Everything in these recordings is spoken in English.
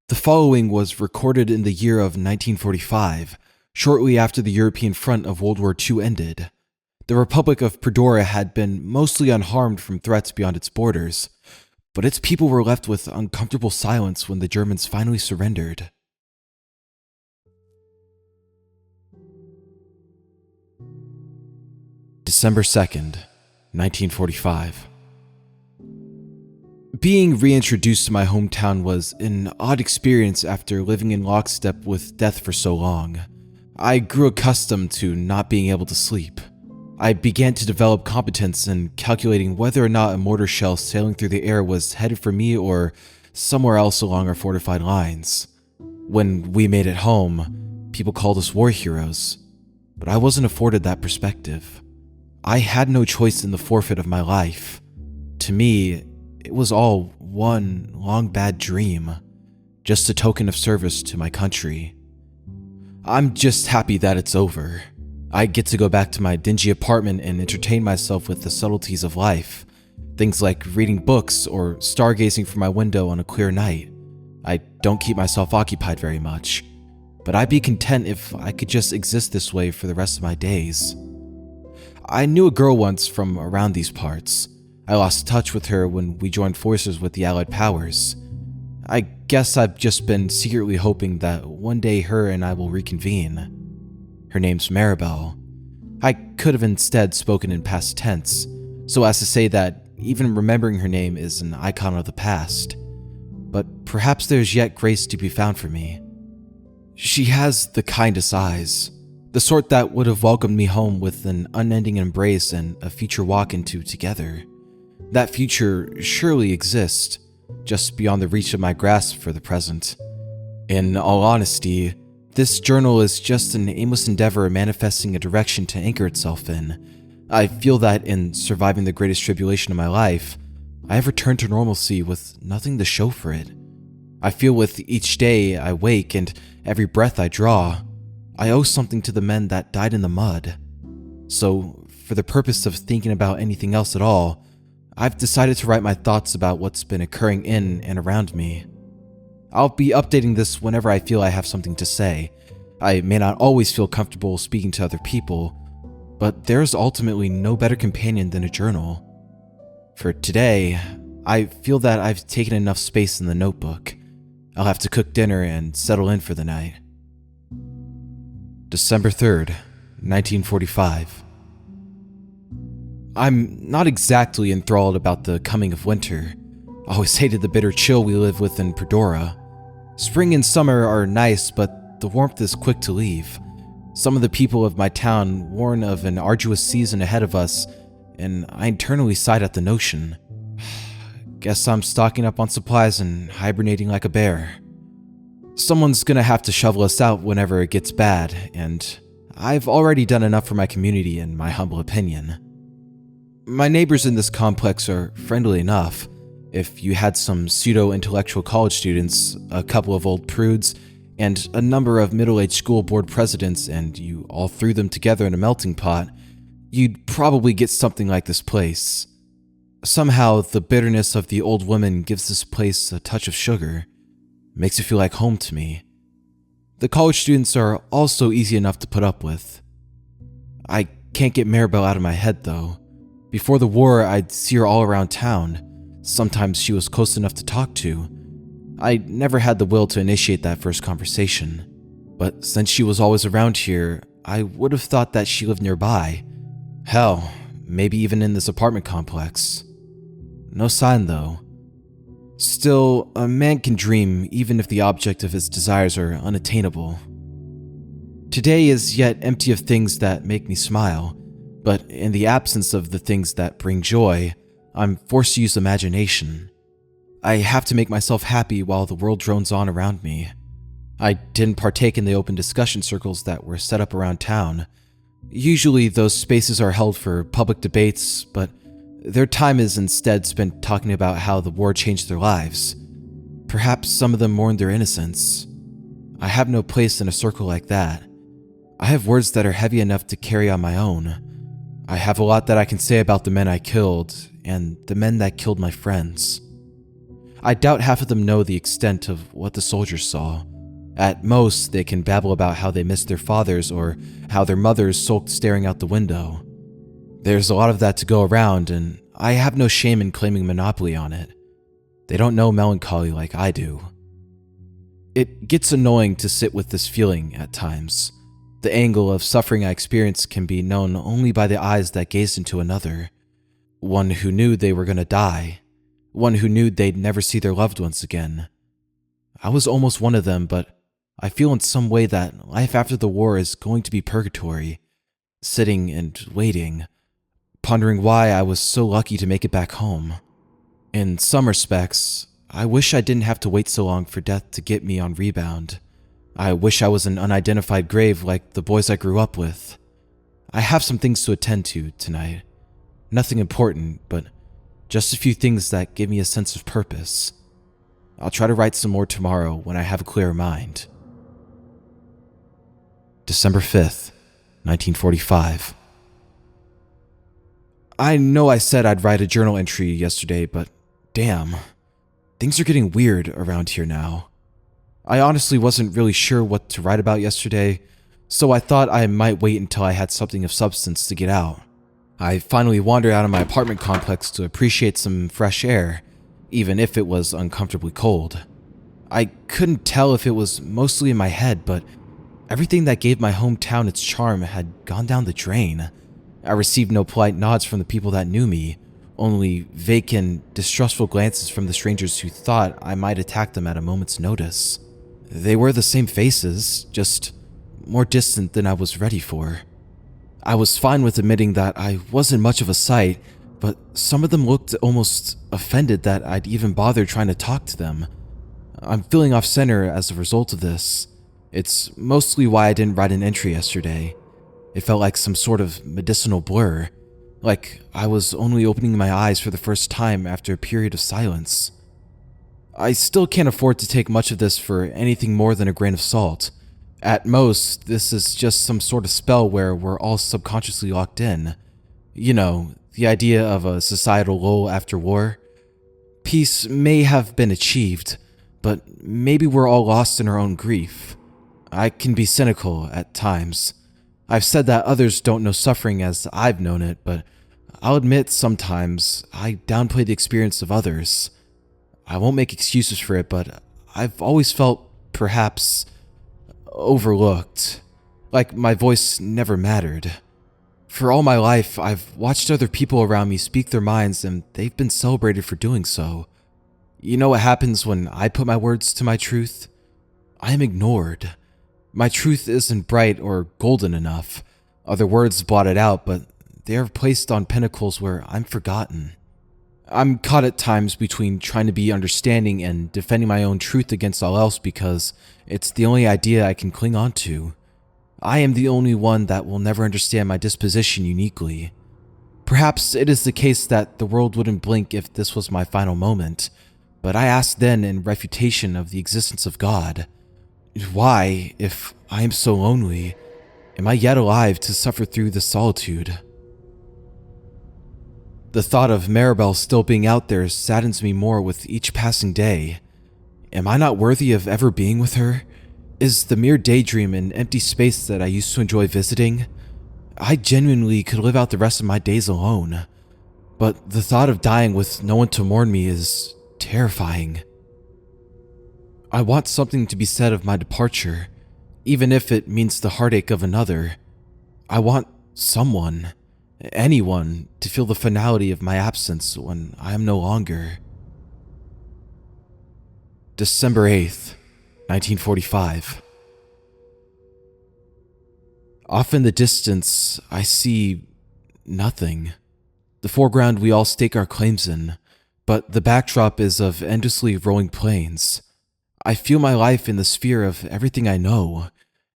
The following was recorded in the year of 1945, shortly after the European front of World War II ended. The Republic of Pandora had been mostly unharmed from threats beyond its borders, but its people were left with uncomfortable silence when the Germans finally surrendered. December 2nd, 1945. Being reintroduced to my hometown was an odd experience after living in lockstep with death for so long. I grew accustomed to not being able to sleep. I began to develop competence in calculating whether or not a mortar shell sailing through the air was headed for me or somewhere else along our fortified lines. When we made it home, people called us war heroes, but I wasn't afforded that perspective. I had no choice in the forfeit of my life. To me, it was all one long bad dream, just a token of service to my country. I'm just happy that it's over. I get to go back to my dingy apartment and entertain myself with the subtleties of life, things like reading books or stargazing from my window on a clear night. I don't keep myself occupied very much, but I'd be content if I could just exist this way for the rest of my days. I knew a girl once from around these parts. I lost touch with her when we joined forces with the Allied powers. I guess I've just been secretly hoping that one day her and I will reconvene. Her name's Maribel. I could have instead spoken in past tense, so as to say that even remembering her name is an icon of the past. But perhaps there's yet grace to be found for me. She has the kindest eyes, the sort that would have welcomed me home with an unending embrace and a future walk into together. That future surely exists, just beyond the reach of my grasp for the present. In all honesty, this journal is just an aimless endeavor manifesting a direction to anchor itself in. I feel that in surviving the greatest tribulation of my life, I have returned to normalcy with nothing to show for it. I feel with each day I wake and every breath I draw, I owe something to the men that died in the mud. So, for the purpose of thinking about anything else at all, I've decided to write my thoughts about what's been occurring in and around me. I'll be updating this whenever I feel I have something to say. I may not always feel comfortable speaking to other people, but there's ultimately no better companion than a journal. For today, I feel that I've taken enough space in the notebook. I'll have to cook dinner and settle in for the night. December 3rd, 1945. I'm not exactly enthralled about the coming of winter. I always hated the bitter chill we live with in Pandora. Spring and summer are nice, but the warmth is quick to leave. Some of the people of my town warn of an arduous season ahead of us, and I internally sighed at the notion. Guess I'm stocking up on supplies and hibernating like a bear. Someone's gonna have to shovel us out whenever it gets bad, and I've already done enough for my community in my humble opinion. My neighbors in this complex are friendly enough. If you had some pseudo-intellectual college students, a couple of old prudes, and a number of middle-aged school board presidents and you all threw them together in a melting pot, you'd probably get something like this place. Somehow, the bitterness of the old woman gives this place a touch of sugar. Makes it feel like home to me. The college students are also easy enough to put up with. I can't get Maribel out of my head, though. Before the war, I'd see her all around town. Sometimes she was close enough to talk to. I never had the will to initiate that first conversation. But since she was always around here, I would have thought that she lived nearby. Hell, maybe even in this apartment complex. No sign, though. Still, a man can dream even if the object of his desires are unattainable. Today is yet empty of things that make me smile. But in the absence of the things that bring joy, I'm forced to use imagination. I have to make myself happy while the world drones on around me. I didn't partake in the open discussion circles that were set up around town. Usually those spaces are held for public debates, but their time is instead spent talking about how the war changed their lives. Perhaps some of them mourned their innocence. I have no place in a circle like that. I have words that are heavy enough to carry on my own. I have a lot that I can say about the men I killed, and the men that killed my friends. I doubt half of them know the extent of what the soldiers saw. At most, they can babble about how they missed their fathers or how their mothers sulked staring out the window. There's a lot of that to go around, and I have no shame in claiming monopoly on it. They don't know melancholy like I do. It gets annoying to sit with this feeling at times. The angle of suffering I experience can be known only by the eyes that gazed into another. One who knew they were going to die. One who knew they'd never see their loved ones again. I was almost one of them, but I feel in some way that life after the war is going to be purgatory. Sitting and waiting, pondering why I was so lucky to make it back home. In some respects, I wish I didn't have to wait so long for death to get me on rebound. I wish I was an unidentified grave like the boys I grew up with. I have some things to attend to tonight. Nothing important, but just a few things that give me a sense of purpose. I'll try to write some more tomorrow when I have a clearer mind. December 5th, 1945. I know I said I'd write a journal entry yesterday, but damn, things are getting weird around here now. I honestly wasn't really sure what to write about yesterday, so I thought I might wait until I had something of substance to get out. I finally wandered out of my apartment complex to appreciate some fresh air, even if it was uncomfortably cold. I couldn't tell if it was mostly in my head, but everything that gave my hometown its charm had gone down the drain. I received no polite nods from the people that knew me, only vacant, distrustful glances from the strangers who thought I might attack them at a moment's notice. They were the same faces, just more distant than I was ready for. I was fine with admitting that I wasn't much of a sight, but some of them looked almost offended that I'd even bothered trying to talk to them. I'm feeling off-center as a result of this. It's mostly why I didn't write an entry yesterday. It felt like some sort of medicinal blur, like I was only opening my eyes for the first time after a period of silence. I still can't afford to take much of this for anything more than a grain of salt. At most, this is just some sort of spell where we're all subconsciously locked in. You know, the idea of a societal lull after war. Peace may have been achieved, but maybe we're all lost in our own grief. I can be cynical at times. I've said that others don't know suffering as I've known it, but I'll admit sometimes I downplay the experience of others. I won't make excuses for it, but I've always felt, perhaps, overlooked. Like my voice never mattered. For all my life, I've watched other people around me speak their minds, and they've been celebrated for doing so. You know what happens when I put my words to my truth? I am ignored. My truth isn't bright or golden enough. Other words blot it out, but they are placed on pinnacles where I'm forgotten. I'm caught at times between trying to be understanding and defending my own truth against all else because it's the only idea I can cling on to. I am the only one that will never understand my disposition uniquely. Perhaps it is the case that the world wouldn't blink if this was my final moment, but I ask then in refutation of the existence of God, why, if I am so lonely, am I yet alive to suffer through this solitude? The thought of Maribel still being out there saddens me more with each passing day. Am I not worthy of ever being with her? Is the mere daydream an empty space that I used to enjoy visiting? I genuinely could live out the rest of my days alone, but the thought of dying with no one to mourn me is terrifying. I want something to be said of my departure, even if it means the heartache of another. I want someone, anyone, to feel the finality of my absence when I am no longer. December 8th, 1945. Off in the distance, I see nothing. The foreground we all stake our claims in, but the backdrop is of endlessly rolling plains. I feel my life in the sphere of everything I know,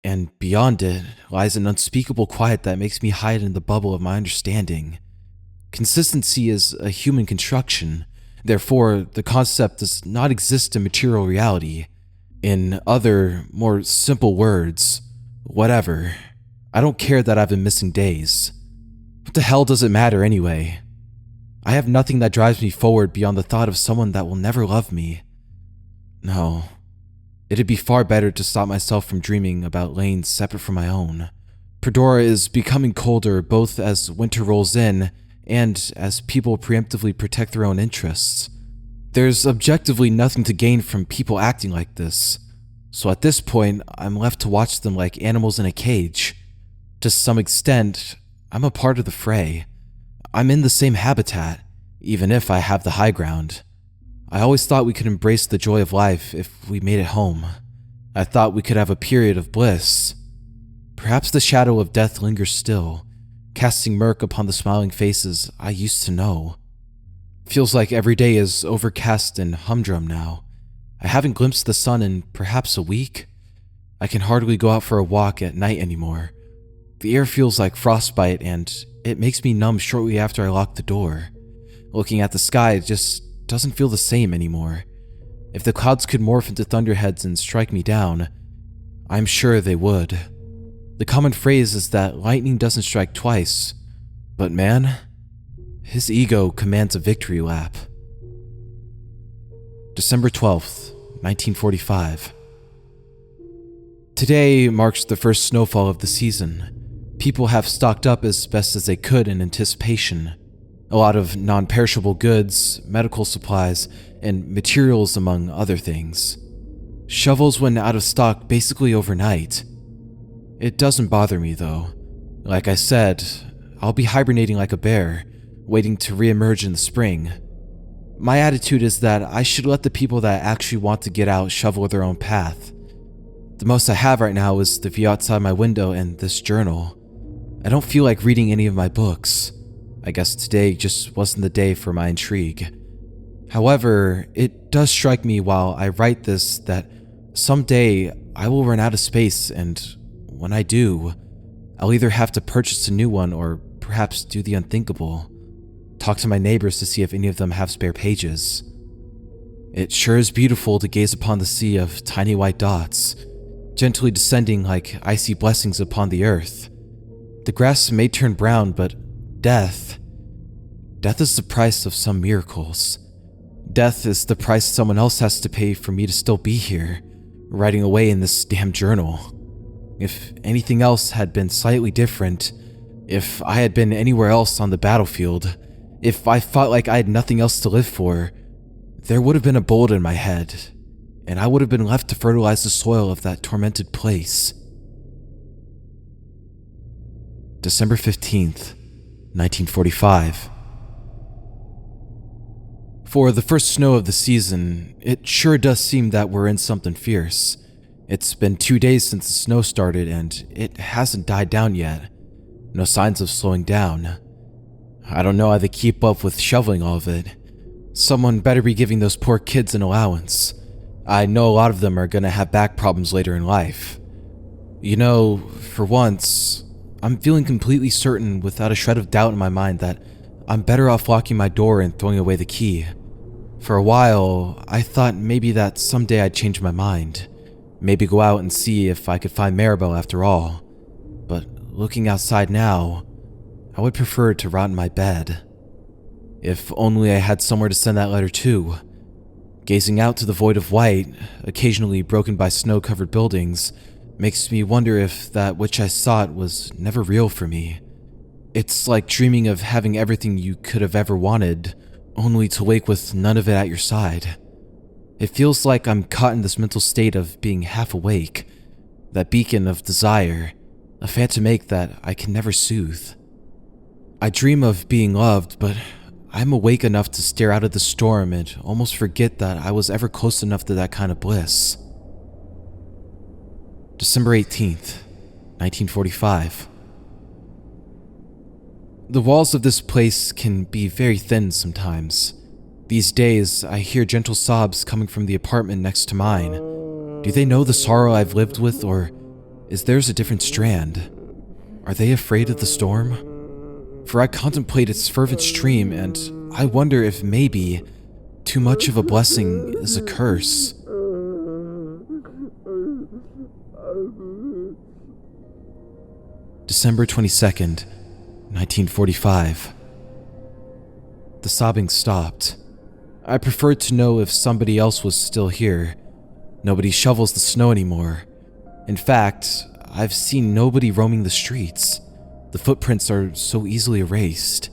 and beyond it lies an unspeakable quiet that makes me hide in the bubble of my understanding. Consistency is a human construction, therefore the concept does not exist in material reality. In other, more simple words, whatever. I don't care that I've been missing days. What the hell does it matter anyway? I have nothing that drives me forward beyond the thought of someone that will never love me. No, it'd be far better to stop myself from dreaming about lanes separate from my own. Pandora is becoming colder both as winter rolls in and as people preemptively protect their own interests. There's objectively nothing to gain from people acting like this, so at this point, I'm left to watch them like animals in a cage. To some extent, I'm a part of the fray. I'm in the same habitat, even if I have the high ground. I always thought we could embrace the joy of life if we made it home. I thought we could have a period of bliss. Perhaps the shadow of death lingers still, casting murk upon the smiling faces I used to know. Feels like every day is overcast and humdrum now. I haven't glimpsed the sun in perhaps a week. I can hardly go out for a walk at night anymore. The air feels like frostbite and it makes me numb shortly after I lock the door. Looking at the sky just doesn't feel the same anymore. If the clouds could morph into thunderheads and strike me down, I'm sure they would. The common phrase is that lightning doesn't strike twice, but man, his ego commands a victory lap. December 12th, 1945. Today marks the first snowfall of the season. People have stocked up as best as they could in anticipation. A lot of non-perishable goods, medical supplies, and materials among other things. Shovels went out of stock basically overnight. It doesn't bother me though. Like I said, I'll be hibernating like a bear, waiting to reemerge in the spring. My attitude is that I should let the people that actually want to get out shovel their own path. The most I have right now is the view outside my window and this journal. I don't feel like reading any of my books. I guess today just wasn't the day for my intrigue. However, it does strike me while I write this that someday I will run out of space, and when I do, I'll either have to purchase a new one or perhaps do the unthinkable. Talk to my neighbors to see if any of them have spare pages. It sure is beautiful to gaze upon the sea of tiny white dots, gently descending like icy blessings upon the earth. The grass may turn brown, but death is the price of some miracles. Death is the price someone else has to pay for me to still be here, writing away in this damn journal. If anything else had been slightly different, if I had been anywhere else on the battlefield, if I felt like I had nothing else to live for, there would have been a bullet in my head, and I would have been left to fertilize the soil of that tormented place. December 15th, 1945. For the first snow of the season, it sure does seem that we're in something fierce. It's been 2 days since the snow started and it hasn't died down yet. No signs of slowing down. I don't know how they keep up with shoveling all of it. Someone better be giving those poor kids an allowance. I know a lot of them are gonna have back problems later in life. You know, for once, I'm feeling completely certain without a shred of doubt in my mind that I'm better off locking my door and throwing away the key. For a while, I thought maybe that someday I'd change my mind. Maybe go out and see if I could find Maribel after all. But looking outside now, I would prefer to rot in my bed. If only I had somewhere to send that letter to. Gazing out to the void of white, occasionally broken by snow-covered buildings, makes me wonder if that which I sought was never real for me. It's like dreaming of having everything you could have ever wanted, only to wake with none of it at your side. It feels like I'm caught in this mental state of being half awake, that beacon of desire, a phantom ache that I can never soothe. I dream of being loved, but I'm awake enough to stare out at the storm and almost forget that I was ever close enough to that kind of bliss. December 18th, 1945. The walls of this place can be very thin sometimes. These days, I hear gentle sobs coming from the apartment next to mine. Do they know the sorrow I've lived with, or is theirs a different strand? Are they afraid of the storm? For I contemplate its fervent stream, and I wonder if maybe too much of a blessing is a curse. December 22nd, 1945. the sobbing stopped. I preferred to know if somebody else was still here. Nobody shovels the snow anymore. In fact, I've seen nobody roaming the streets. The footprints are so easily erased.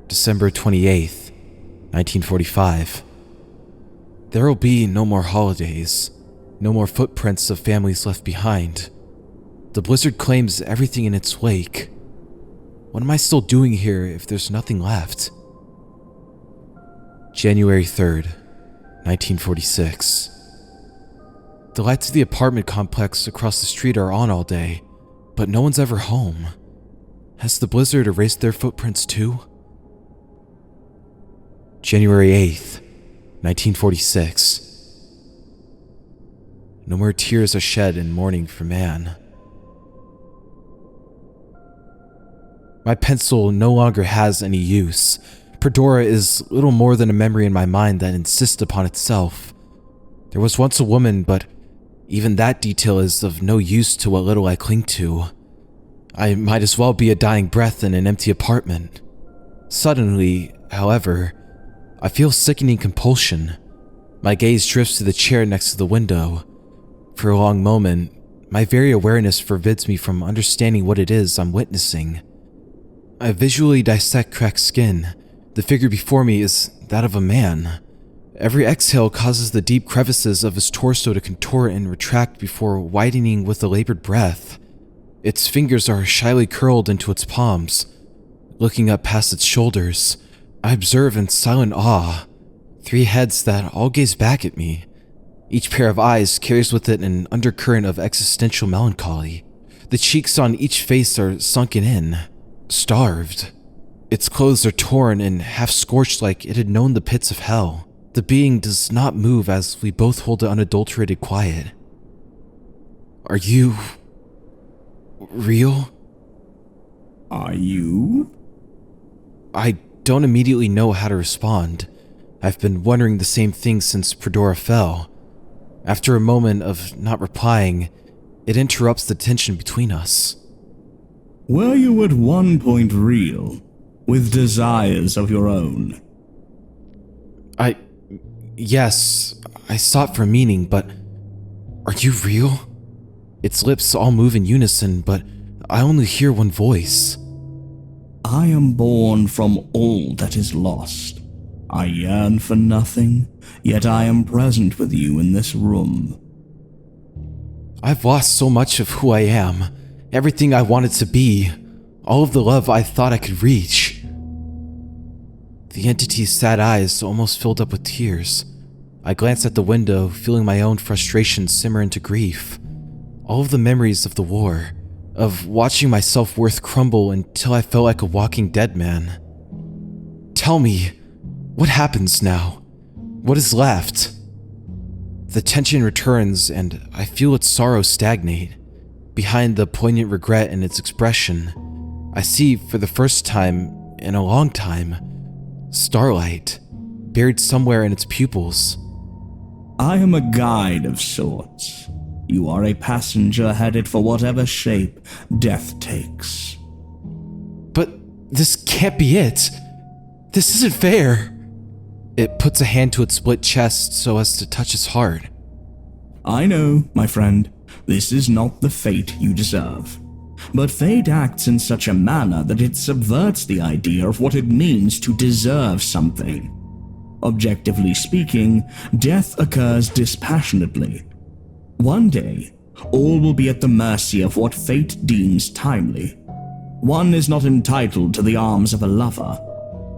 December 28th, 1945. There will be no more holidays, no more footprints of families left behind. The blizzard claims everything in its wake. What am I still doing here if there's nothing left? January 3rd, 1946. The lights of the apartment complex across the street are on all day, but no one's ever home. Has the blizzard erased their footprints too? January 8th, 1946. No more tears are shed in mourning for man. My pencil no longer has any use. Perdora is little more than a memory in my mind that insists upon itself. There was once a woman, but even that detail is of no use to what little I cling to. I might as well be a dying breath in an empty apartment. Suddenly, however, I feel sickening compulsion. My gaze drifts to the chair next to the window. For a long moment, my very awareness forbids me from understanding what it is I'm witnessing. I visually dissect cracked skin. The figure before me is that of a man. Every exhale causes the deep crevices of his torso to contort and retract before widening with a labored breath. Its fingers are shyly curled into its palms. Looking up past its shoulders, I observe in silent awe 3 heads that all gaze back at me. Each pair of eyes carries with it an undercurrent of existential melancholy. The cheeks on each face are sunken in, starved. Its clothes are torn and half-scorched like it had known the pits of hell. The being does not move as we both hold an unadulterated quiet. Are you real? Are you? I don't immediately know how to respond. I've been wondering the same thing since Perdora fell. After a moment of not replying, it interrupts the tension between us. Were you at one point real, with desires of your own? Yes, I sought for meaning, but are you real? Its lips all move in unison, but I only hear one voice. I am born from all that is lost. I yearn for nothing, yet I am present with you in this room. I've lost so much of who I am, everything I wanted to be, all of the love I thought I could reach. The entity's sad eyes almost filled up with tears. I glanced at the window, feeling my own frustration simmer into grief. All of the memories of the war, of watching my self-worth crumble until I felt like a walking dead man. Tell me, what happens now? What is left? The tension returns and I feel its sorrow stagnate. Behind the poignant regret in its expression, I see for the first time in a long time, starlight, buried somewhere in its pupils. I am a guide of sorts. You are a passenger headed for whatever shape death takes. But this can't be it. This isn't fair. It puts a hand to its split chest so as to touch its heart. I know, my friend, this is not the fate you deserve. But fate acts in such a manner that it subverts the idea of what it means to deserve something. Objectively speaking, death occurs dispassionately. One day, all will be at the mercy of what fate deems timely. One is not entitled to the arms of a lover,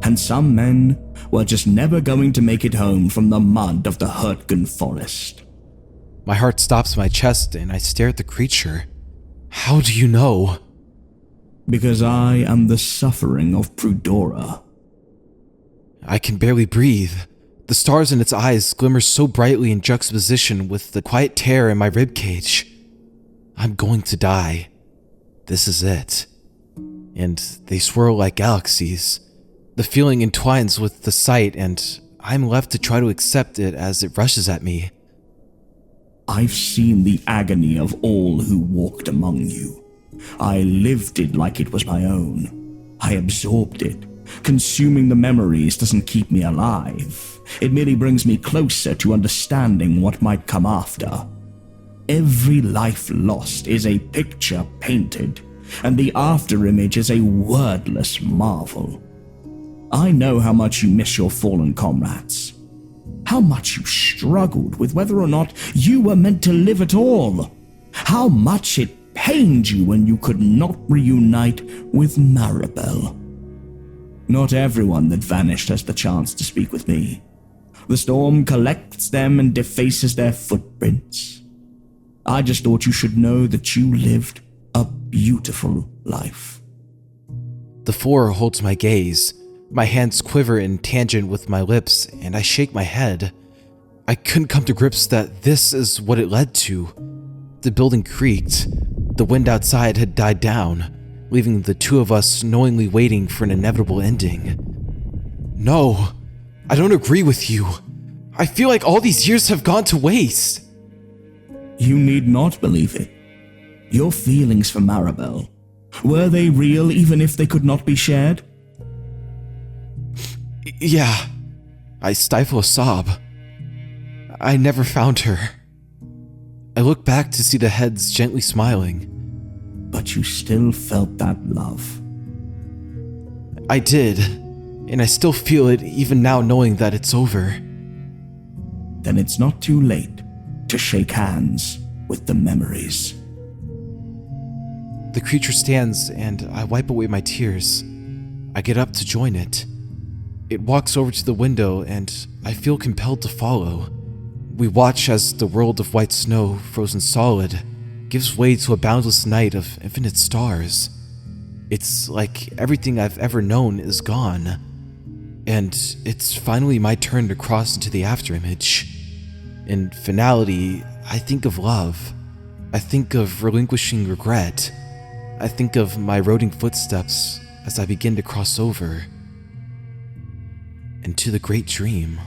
and some men were just never going to make it home from the mud of the Hurtgen forest. My heart stops in my chest and I stare at the creature. How do you know? Because I am the suffering of Perdora. I can barely breathe. The stars in its eyes glimmer so brightly in juxtaposition with the quiet tear in my ribcage. I'm going to die. This is it. And they swirl like galaxies. The feeling entwines with the sight, and I'm left to try to accept it as it rushes at me. I've seen the agony of all who walked among you. I lived it like it was my own. I absorbed it, Consuming the memories doesn't keep me alive. It merely brings me closer to understanding what might come after. Every life lost is a picture painted, and the afterimage is a wordless marvel. I know how much you miss your fallen comrades. How much you struggled with whether or not you were meant to live at all. How much it pained you when you could not reunite with Maribel. Not everyone that vanished has the chance to speak with me. The storm collects them and defaces their footprints. I just thought you should know that you lived a beautiful life. The four holds my gaze. My hands quiver in tangent with my lips, and I shake my head. I couldn't come to grips that this is what it led to. The building creaked. The wind outside had died down, leaving the two of us knowingly waiting for an inevitable ending. No, I don't agree with you. I feel like all these years have gone to waste. You need not believe it. Your feelings for Maribel, were they real even if they could not be shared? Yeah. I stifle a sob. I never found her. I look back to see the heads gently smiling. But you still felt that love. I did, and I still feel it even now knowing that it's over. Then it's not too late to shake hands with the memories. The creature stands, and I wipe away my tears. I get up to join it. It walks over to the window, and I feel compelled to follow. We watch as the world of white snow, frozen solid, gives way to a boundless night of infinite stars. It's like everything I've ever known is gone. And it's finally my turn to cross into the afterimage. In finality, I think of love. I think of relinquishing regret. I think of my eroding footsteps as I begin to cross over into the great dream.